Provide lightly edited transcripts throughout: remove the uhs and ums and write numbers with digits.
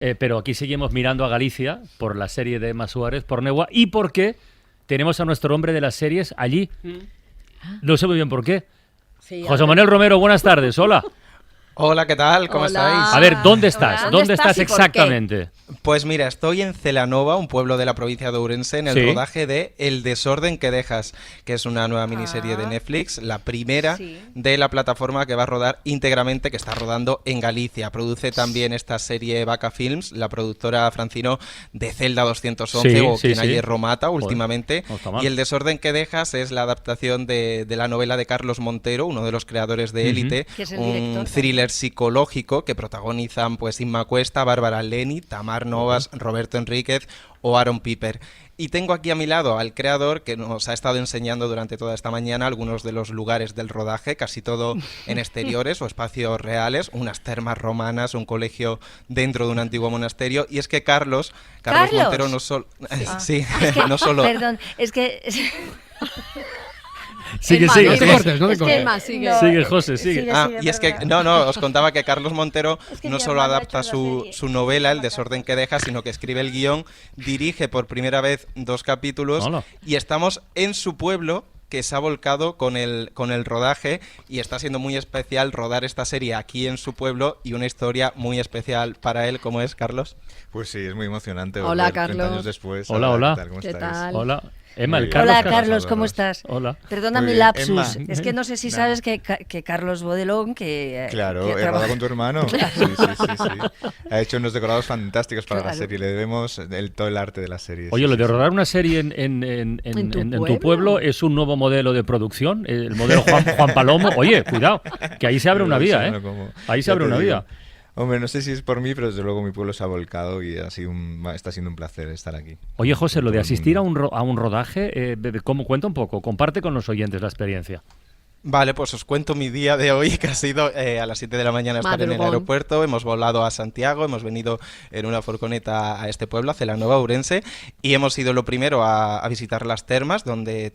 pero aquí seguimos mirando a Galicia por la serie de Emma Suárez, por Neua, y porque tenemos a nuestro hombre de las series allí. No sé muy bien por qué. Sí, José Manuel Romero, buenas tardes, hola. Hola, ¿qué tal? ¿Cómo Hola. estáis? A ver, ¿dónde estás? Hola. ¿Dónde ¿Dónde estás estás y por qué? exactamente? Pues mira, estoy en Celanova, un pueblo de la provincia de Ourense, en el Sí. rodaje de El desorden que dejas, que es una nueva miniserie de Netflix, la primera Sí. de la plataforma que va a rodar íntegramente, que está rodando en Galicia. Produce también esta serie Vaca Films, la productora Francino de Celda 211 Sí, o sí, Quien sí. ayer Romata Joder, últimamente. no está mal. Y El desorden que dejas es la adaptación de la novela de Carlos Montero, uno de los creadores de Élite, Que es el un director thriller psicológico que protagonizan pues Inma Cuesta, Bárbara Leni, Tamar Novas, Roberto Enríquez o Aaron Piper. Y tengo aquí a mi lado al creador que nos ha estado enseñando durante toda esta mañana algunos de los lugares del rodaje, casi todo en exteriores o espacios reales, unas termas romanas, un colegio dentro de un antiguo monasterio. Y es que Carlos ¿Carlos? Montero no solo... Sí, Es que, no solo... Perdón, es que... Sigue, Emma, sigue. no te José. cortes, no te Es que- cortes. Emma, sigue. Sigue, José, sigue. Y es que, perdona. no, os contaba que Carlos Montero Es que no mi solo hermano ha adapta hecho una su, serie. su novela, El desorden que deja, sino que escribe el guión, dirige por primera vez 2 capítulos Hola. y estamos en su pueblo, que se ha volcado con el rodaje, y está siendo muy especial rodar esta serie aquí en su pueblo, y una historia muy especial para él. ¿Cómo es, Carlos? Pues sí, es muy emocionante. Hola, volver 30 Carlos. años después. Hola, hola. ¿Qué tal? ¿Cómo ¿Qué estáis? tal? Hola. Emma, Muy el bien. Carlos. Hola, Carlos. Carlos, ¿cómo estás? Hola. Perdona Muy mi bien. lapsus. Emma. Es que no sé si Nada. sabes que Carlos Bodelón, que... Claro, que he trabaja- rodado con tu hermano. Sí, sí. Ha hecho unos decorados fantásticos para la Claro. serie. Le debemos todo el arte de la serie. Oye, sí, lo de sí, rodar una serie en tu tu pueblo? pueblo es un nuevo modelo de producción, el modelo Juan Palomo. Oye, cuidado, que ahí se abre una vía, ¿eh? Ahí se Ya abre te una digo. vía. Hombre, no sé si es por mí, pero desde luego mi pueblo se ha volcado y está siendo un placer estar aquí. Oye, José, Con lo de todo el asistir a mundo. un rodaje, ¿cómo? Cuenta un poco, comparte con los oyentes la experiencia. Vale, pues os cuento mi día de hoy, que ha sido a las 7 de la mañana estar en el Madrugón. aeropuerto. Hemos volado a Santiago, hemos venido en una furgoneta a este pueblo, a Celanova, Ourense, y hemos ido lo primero a visitar las termas, donde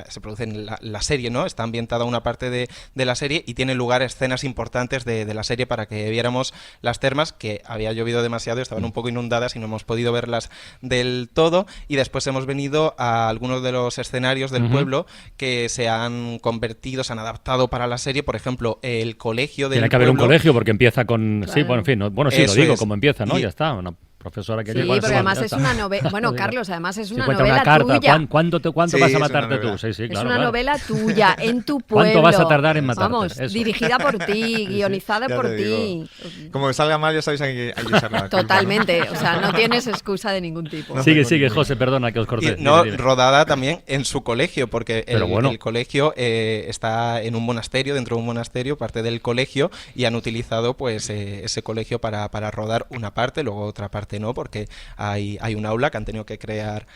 se produce la serie, ¿no? Está ambientada una parte de la serie y tiene lugar escenas importantes de la serie para que viéramos las termas, que había llovido demasiado, estaban un poco inundadas y no hemos podido verlas del todo. Y después hemos venido a algunos de los escenarios del pueblo que se han convertido, se han adaptado para la serie. Por ejemplo, el colegio del Tiene que haber un pueblo. colegio porque empieza con... Sí, Claro. bueno, en fin, bueno, sí, lo Eso digo, es. como empieza, ¿no? Y- Ya está, una profesora que... Sí, bueno, porque ya además es está. una novela. Bueno, No diga. Carlos, además es Sí, una cuenta novela una carta. tuya. ¿Cuánto Sí, vas a es una matarte tú? novela. Sí, sí, Es claro, una claro. novela tuya, en tu pueblo. ¿Cuánto vas a tardar en matarte? Vamos, Eso. dirigida por ti, guionizada Ya por te ti. digo. Como que salga mal, ya sabéis, hay que echarle la culpa, ¿no? Totalmente, o sea, no tienes excusa de ningún tipo. Sigue, José, perdona que os corté. Y, no, Dime. rodada también en su colegio, porque Pero bueno. el colegio está en un monasterio, dentro de un monasterio, parte del colegio, y han utilizado pues ese colegio para rodar una parte, luego otra parte no, porque hay un aula que han tenido que crear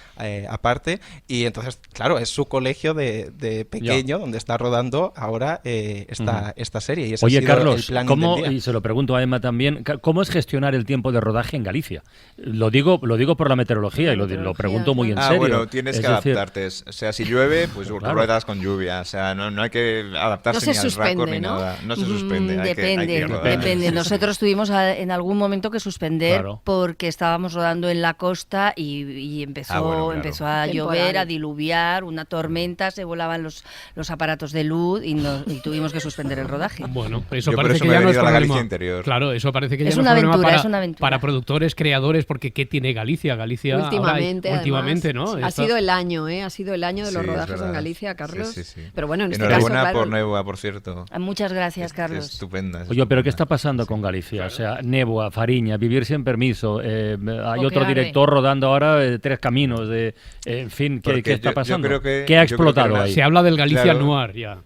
aparte, y entonces, claro, es su colegio de pequeño, donde está rodando ahora esta serie. Y ese ha Oye, sido el Carlos, planning ¿cómo, del día. y se lo pregunto a Emma también, ¿cómo es gestionar el tiempo de rodaje en Galicia? Lo digo por la meteorología y lo meteorología, pregunto muy en claro. Ah, serio. bueno, tienes Es que decir, adaptarte. O sea, si llueve, pues Claro. ruedas con lluvia. O sea, no hay que adaptarse No se ni al suspende, raccord ni ¿no? nada. No se suspende. hay Depende, que rodar. depende. Sí, sí. Nosotros tuvimos en algún momento que suspender Claro. porque estábamos rodando en la costa y empezó, Bueno, claro. empezó a Temporal. llover, a diluviar, una tormenta, se volaban los aparatos de luz y tuvimos que suspender el rodaje. Bueno, eso Yo por parece eso que me he ya no es venido a la problema. Galicia interior. Claro, eso parece que ya Es no una es problema aventura, para, es una aventura. para productores, creadores, porque ¿qué tiene Galicia? Galicia ahora Últimamente, ¿no? además, ha Está- sido el año, ¿eh? Ha sido el año de los Sí, es rodajes en verdad. Galicia, Carlos. Sí, sí, sí. Pero bueno, en este Enhorabuena caso, claro, por Neua, por cierto. Muchas gracias, Carlos. Estupenda. Oye, pero ¿qué está pasando con Galicia? O sea, Néboa, Fariña, Vivir sin permiso. Hay otro arde. director rodando ahora Tres Caminos. En fin, ¿qué Porque está yo pasando? creo que- ¿Qué ha yo creo que explotado la- ahí? Se habla del Galicia Claro. Noir ya.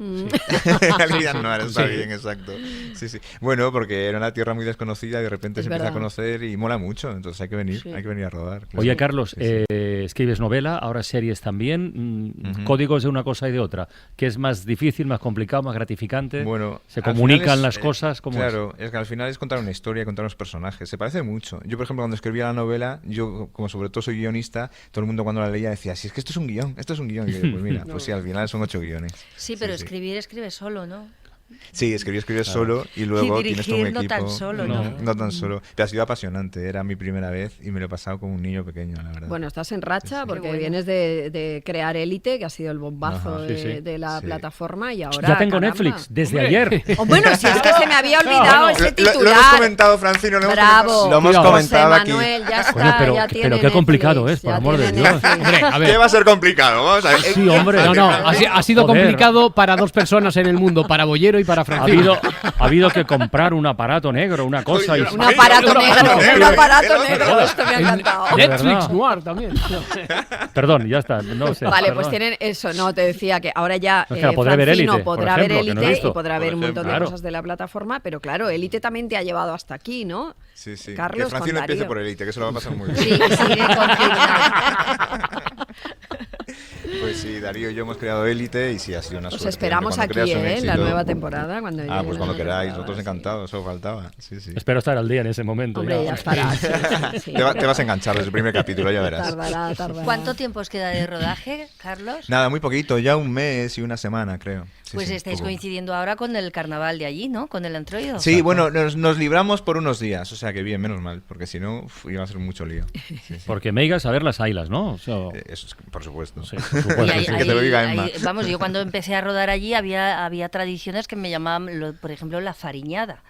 Galicia no está Sí. bien, exacto. Sí, sí. Bueno, porque era una tierra muy desconocida y de repente Es se empieza a verdad. conocer y mola mucho. Entonces hay que venir, Sí. hay que venir a rodar. claro. Oye, Carlos, Sí, sí. escribes novela, ahora series también, Ujú. códigos de una cosa y de otra. ¿Qué es más difícil, más complicado, más gratificante? Bueno, ¿Se al comunican final es, las cosas? ¿Cómo es? claro, es que al final es contar una historia, contar unos personajes. Se parece mucho. Yo, por ejemplo, cuando escribía la novela, yo, como sobre todo soy guionista, todo el mundo cuando la leía decía, si es que esto es un guión, esto es un guión. Y yo, pues mira, pues sí, al final son 8 guiones. Sí, pero sí. escribe solo, ¿no? Sí, escribir solo y luego Y tienes todo un dirigir no equipo. tan solo, No tan solo. Pero ha sido apasionante, era mi primera vez y me lo he pasado como un niño pequeño, la verdad. Bueno, estás en racha porque Qué bueno. vienes de crear Élite, que ha sido el bombazo Ajá, de la sí. plataforma, y ahora... Ya tengo caramba. Netflix desde Hombre. ayer. Oh, bueno, si es que se me había olvidado ese titular. Lo hemos comentado, Francino, lo hemos Bravo. Lo hemos Cuidado. comentado José aquí. Manuel, ya está, Coño, pero- ya pero tiene qué complicado Netflix, es, por ya amor de tiene Dios. Netflix. Hombre, a ¿Qué ver. va a ser complicado? Vamos a ver. Sí, hombre. No, no, ha sido Joder. complicado para dos personas en el mundo, para Bollero y para Ha Francino. habido que comprar un aparato negro, una cosa. Oye, y- Un aparato negro, un aparato ¿Qué negro, jodas? esto me ha encantado. De Netflix verdad. Noir también. Perdón, ya está. No sé. Vale, pues perdón. tienen eso, no, te decía que ahora ya No, es que podré ver Francino Élite, por podrá ver ejemplo, que no he Élite visto. y podrá ver un Por montón de ejemplo. cosas de la plataforma, pero claro, Élite también te ha llevado hasta aquí, ¿no? Sí, sí. Carlos, que Francino con empiece Darío. por Elite, que se lo va a pasar muy bien. Sí, sí, Pues sí, Darío y yo hemos creado Élite y sí, ha sido una Os suerte. esperamos Cuando aquí, creas un en la éxito- nueva temporada. Cuando Ah, pues cuando llegue. queráis, nosotros encantados, eso faltaba. Sí, sí. Espero estar al día en ese momento. Hombre, ya estará. Sí, sí, sí. Te vas a enganchar desde el primer capítulo, ya verás. Tardará. ¿Cuánto tiempo os queda de rodaje, Carlos? Nada, muy poquito, ya un mes y una semana, creo. Sí, Pues sí, estáis poco. coincidiendo ahora con el carnaval de allí, ¿no? Con el Antroido. Sí, bueno, nos libramos por unos días, o sea que bien, menos mal, porque si no, iba a ser mucho lío. Sí, sí. Porque me digas a ver las ailas, ¿no? O sea, Eso es, por supuesto. sí, por Y supuesto. ahí- sí. que te lo diga Emma. vamos, yo cuando empecé a rodar allí había tradiciones que me llamaban, por ejemplo, la fariñada.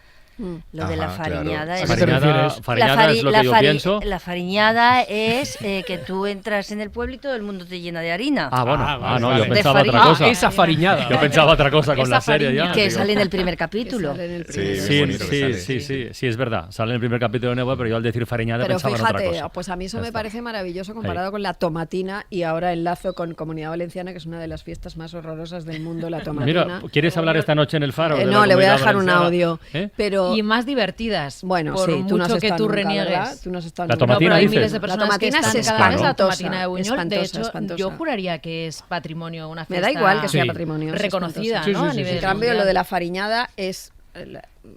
Lo de la Ajá, claro. fariñada ¿A es... qué te refieres? Fariñada es lo que yo pienso. La fariñada es que tú entras en el pueblo y todo el mundo te llena de harina. Ah, bueno. Ah, Ah, vale, no, vale. yo pensaba De otra farina. cosa. Esa fariñada. Yo pensaba otra cosa con Esa la serie ya. fariña. Que digo. sale en el primer capítulo. Que sale en el Sí, primer. muy Sí, bonito que sí, sale, sí, sí, sí, es verdad. Sale en el primer capítulo de Nueva, pero yo al decir fariñada Pero pensaba en otra fíjate, cosa. pues a mí eso Ya me está. parece maravilloso comparado con la tomatina, y ahora enlazo con Comunidad Valenciana, que es una de las fiestas más horrorosas del mundo, la tomatina. Mira, ¿quieres hablar esta noche en el Faro? de la No, le voy a Comunidad dejar un Valenciana? audio. ¿Eh? Pero Y más divertidas. bueno, por sí, tú no has mucho que estado tú nunca, ¿verdad? reniegues. Tú no has estado La nunca. tomatina, No, pero hay dices. miles de La personas que tomatina están es cada vez la espantosa, tomatina de Buñol. espantosa, De hecho, espantosa. yo juraría que es patrimonio, una Me fiesta da igual que sea Sí. patrimonio. es reconocida, espantosa. ¿no? Sí, sí, a sí, nivel En cambio, mundial. lo de la fariñada es...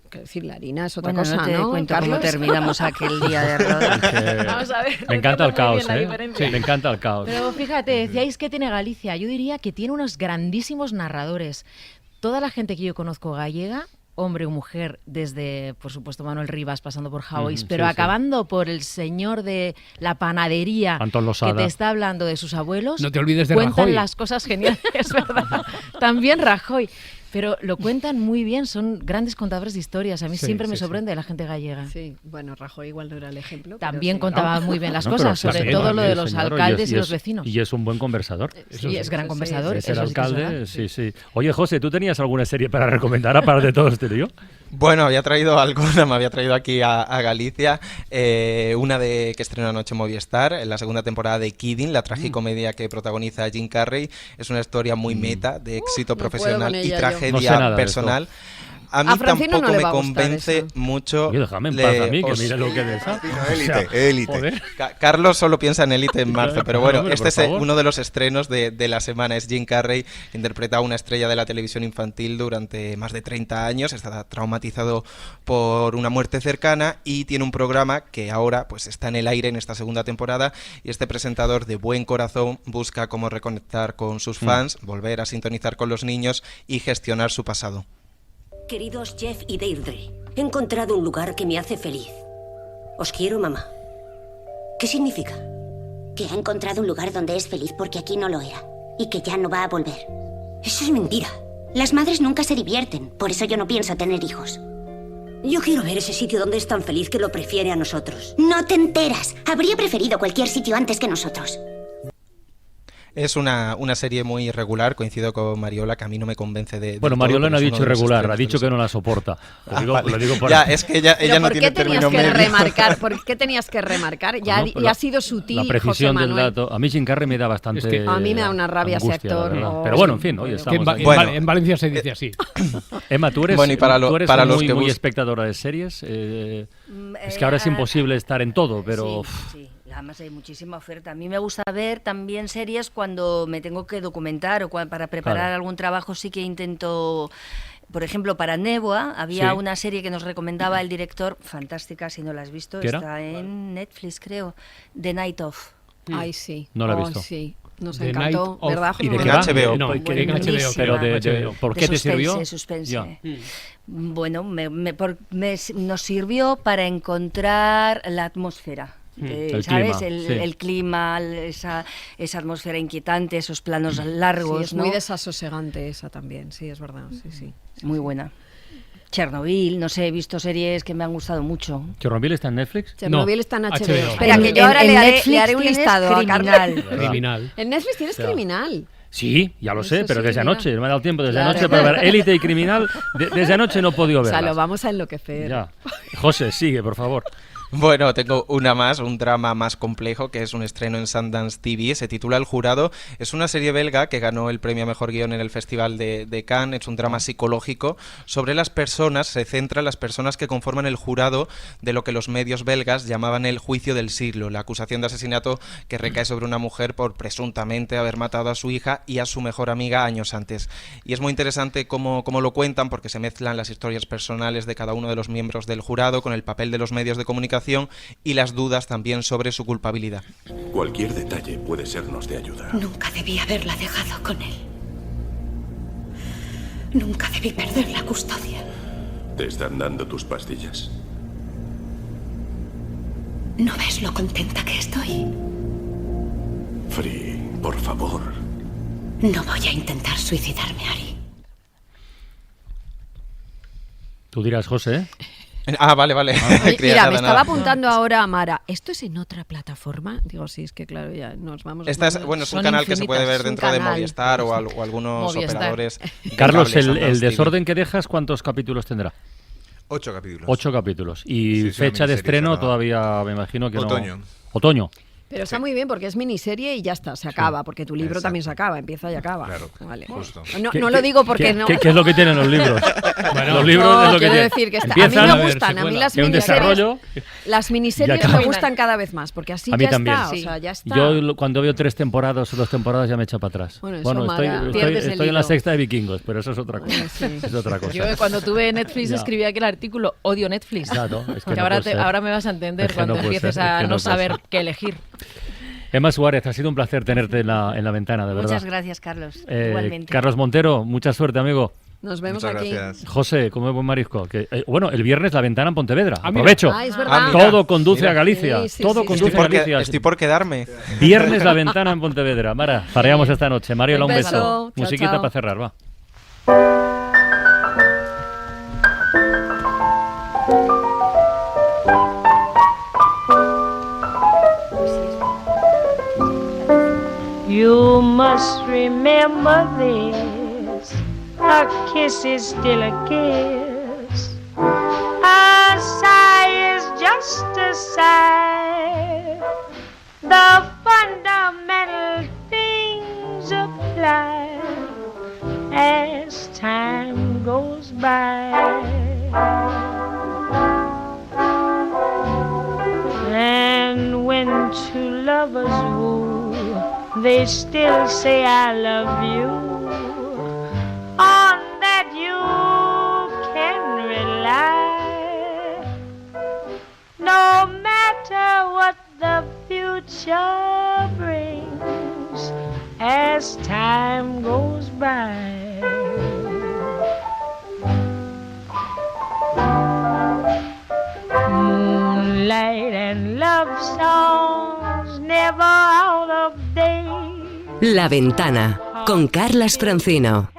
Quiero decir, la harina es otra Bueno, cosa, no te ¿no, cuento cómo Carlos? terminamos aquel día de rodaje. Vamos a ver. Me encanta el recuerdo muy caos, bien la ¿eh? diferencia. Me encanta el caos. Pero fíjate, decíais que tiene Galicia. Yo diría que tiene unos grandísimos narradores. Toda la gente que yo conozco gallega, hombre o mujer, desde, por supuesto, Manuel Rivas, pasando por Jauis, Ujú, pero sí, sí. acabando por el señor de la panadería Antón Losada. que te está hablando de sus abuelos. No te olvides de cuentan Rajoy. las cosas geniales, es verdad. También Rajoy. Pero lo cuentan muy bien, son grandes contadores de historias. A mí Sí, siempre me sí, sí. sorprende la gente gallega. Sí, bueno, Rajoy igual no era el ejemplo. pero También sí. contaba muy bien las No, cosas, pero sobre también, todo lo de también, los señor, alcaldes y, es- los vecinos. Y es un buen conversador. Sí, es gran sí, conversador. Es el eso sí que es alcalde, verdad. sí, sí. Oye, José, ¿tú tenías alguna serie para recomendar aparte de todo este lío? Bueno, había traído alguna, me había traído aquí a Galicia, una de que estrena anoche Movistar, en la segunda temporada de Kidding, la tragicomedia que protagoniza Jim Carrey. Es una historia muy meta, de éxito no puedo profesional con y ella yo. tragedia No sé nada de personal. A mí A Francino tampoco no le me va a gustar convence eso. mucho. Oye, déjame en paz a mí, que mire lo que de esa. Élite. Joder. Carlos solo piensa en Élite en marzo, pero bueno, Hombre, este por es favor. uno de los estrenos de la semana. Es Jim Carrey, que interpreta a una estrella de la televisión infantil durante más de 30 años. Está traumatizado por una muerte cercana y tiene un programa que ahora pues está en el aire en esta segunda temporada, y este presentador de buen corazón busca cómo reconectar con sus fans, volver a sintonizar con los niños y gestionar su pasado. Queridos Jeff y Deirdre, he encontrado un lugar que me hace feliz. Os quiero, mamá. ¿Qué significa? Que ha encontrado un lugar donde es feliz porque aquí no lo era. Y que ya no va a volver. Eso es mentira. Las madres nunca se divierten, por eso yo no pienso tener hijos. Yo quiero ver ese sitio donde es tan feliz que lo prefiere a nosotros. No te enteras. Habría preferido cualquier sitio antes que nosotros. Es una serie muy irregular, coincido con Mariola, que a mí no me convence de Bueno, del todo, Mariola pero no ha es uno dicho de los irregular, ha estrenos de dicho los- que no la soporta. Vale. Lo digo por Ya, es que ella Pero no ¿por tiene qué tenías término que medio. remarcar? ¿Por qué tenías que remarcar? Ya, No, pero ya ha sido sutil, La precisión José del Manuel. dato. A mí Jim Carrey me da bastante. Es que a mí me da una rabia ese angustia, la actor. verdad. Oh, Pero bueno, en fin, sí. hoy Que estamos. en, Va- aquí. en Bueno, Val- en Valencia se dice así. Emma, tú eres, Bueno, y para tú eres para los muy, que muy bus- espectadora de series. Es que ahora es imposible estar en todo, pero. Sí, además hay muchísima oferta. A mí me gusta ver también series cuando me tengo que documentar o para preparar Claro. algún trabajo. Sí que intento, por ejemplo, para Néboa había Sí. una serie que nos recomendaba el director, fantástica, si no la has visto, ¿Qué era? está en Netflix, creo, The Night Of. Ay, sí. No la he Oh, visto. sí. Nos The encantó, Night of- ¿verdad, ¿Y de José qué Manuel? va? HBO. No, ¿Qué- en HBO. Pero HBO. ¿por qué De te suspense, sirvió? suspense. Ya. Bueno, nos sirvió para encontrar la atmósfera. El ¿Sabes? clima, sí. El clima, esa atmósfera inquietante, esos planos largos. Sí, es ¿no? muy desasosegante esa también, sí, es verdad. Sí. Muy buena. Chernobyl, no sé, he visto series que me han gustado mucho. ¿Chernobyl está en Netflix? Chernobyl No, está en HBO. HBO. Espera, que yo ahora En le haré Netflix un tienes listado a Criminal. Carlos. Criminal. En Netflix tienes Criminal. Sí, ya lo sé, Eso pero sí, desde mira. anoche, no me ha dado tiempo desde Claro. anoche para ver Élite y Criminal. Desde anoche no he podido O sea, verlas. lo vamos a enloquecer. Ya. José, sigue, por favor. Bueno, tengo una más, un drama más complejo, que es un estreno en Sundance TV, se titula El Jurado, es una serie belga que ganó el premio a Mejor Guión en el Festival de Cannes, es un drama psicológico sobre las personas, se centra en las personas que conforman el jurado de lo que los medios belgas llamaban el juicio del siglo, la acusación de asesinato que recae sobre una mujer por presuntamente haber matado a su hija y a su mejor amiga años antes. Y es muy interesante cómo lo cuentan, porque se mezclan las historias personales de cada uno de los miembros del jurado con el papel de los medios de comunicación y las dudas también sobre su culpabilidad. Cualquier detalle puede sernos de ayuda. Nunca debí haberla dejado con él. Nunca debí perder la custodia. ¿Te están dando tus pastillas? ¿No ves lo contenta que estoy? Free, por favor. No voy a intentar suicidarme, Ari. Tú dirás, José, ¿eh? Ah, vale. Oye, Creía mira, nada, me estaba nada. apuntando ahora a Mara. ¿Esto es en otra plataforma? Digo, sí, es que claro, ya nos vamos... Esta es, bueno, es un Son canal que se puede infinitas, ver es un dentro de canal. Movistar o algunos Movistar. operadores. de Carlos, cable, el Sundance TV. desorden que dejas, ¿cuántos capítulos tendrá? 8 capítulos. 8 capítulos. Y Sí, es una fecha de miniserie, estreno cerrada. todavía me imagino que Otoño. no. Otoño. Pero está muy bien porque es miniserie y ya está, se acaba, porque tu libro Exacto. también se acaba, empieza y acaba. Claro, Vale. justo. No, ¿Qué- no lo digo porque no... ¿Qué es lo que tienen los libros? Bueno, los libros No, es lo que quiero tienen. decir que está, a Empiezan mí a me ver, gustan, a mí secuela. las de un miniseries, desarrollo. las miniseries Ya me acaba. gustan cada vez más, porque así A mí ya también. está, Sí. o sea, ya está. Yo cuando veo 3 temporadas o 2 temporadas ya me echo para atrás. Bueno, eso, estoy, Mara, estoy- pierdes el estoy en la hilo. sexta de Vikingos, pero eso es otra cosa. Bueno, sí. Es otra cosa. Yo cuando tuve Netflix Ya. escribí aquel artículo, odio Netflix. Claro, es que Que no ahora, puede ser. ahora me vas a entender Es que cuando no puede empieces ser, es a que no no puede saber ser. qué elegir. Emma Suárez, ha sido un placer tenerte en la ventana, de verdad. Muchas gracias, Carlos. Igualmente. Carlos Montero, mucha suerte, amigo. Nos vemos Muchas aquí. gracias. José, come buen marisco. Bueno, el viernes la ventana en Pontevedra. Ah, mira. Aprovecho. Ah, es verdad. mira. Todo conduce Mira. a Galicia. Sí, sí, Todo sí, conduce Estoy a por, Galicia. estoy por quedarme. Viernes la ventana en Pontevedra. Mara, pareamos esta noche. Mariola, un Un beso. beso. Chao, Musiquita chao. para cerrar, va. You must remember this. A kiss is still a kiss. A sigh is just a sigh. The fundamental things apply as time goes by. And when two lovers woo, they still say I love you. On that you can rely. No matter what the future brings as time goes by. Moonlight and love songs never out of date. La Ventana con Carlas Francino.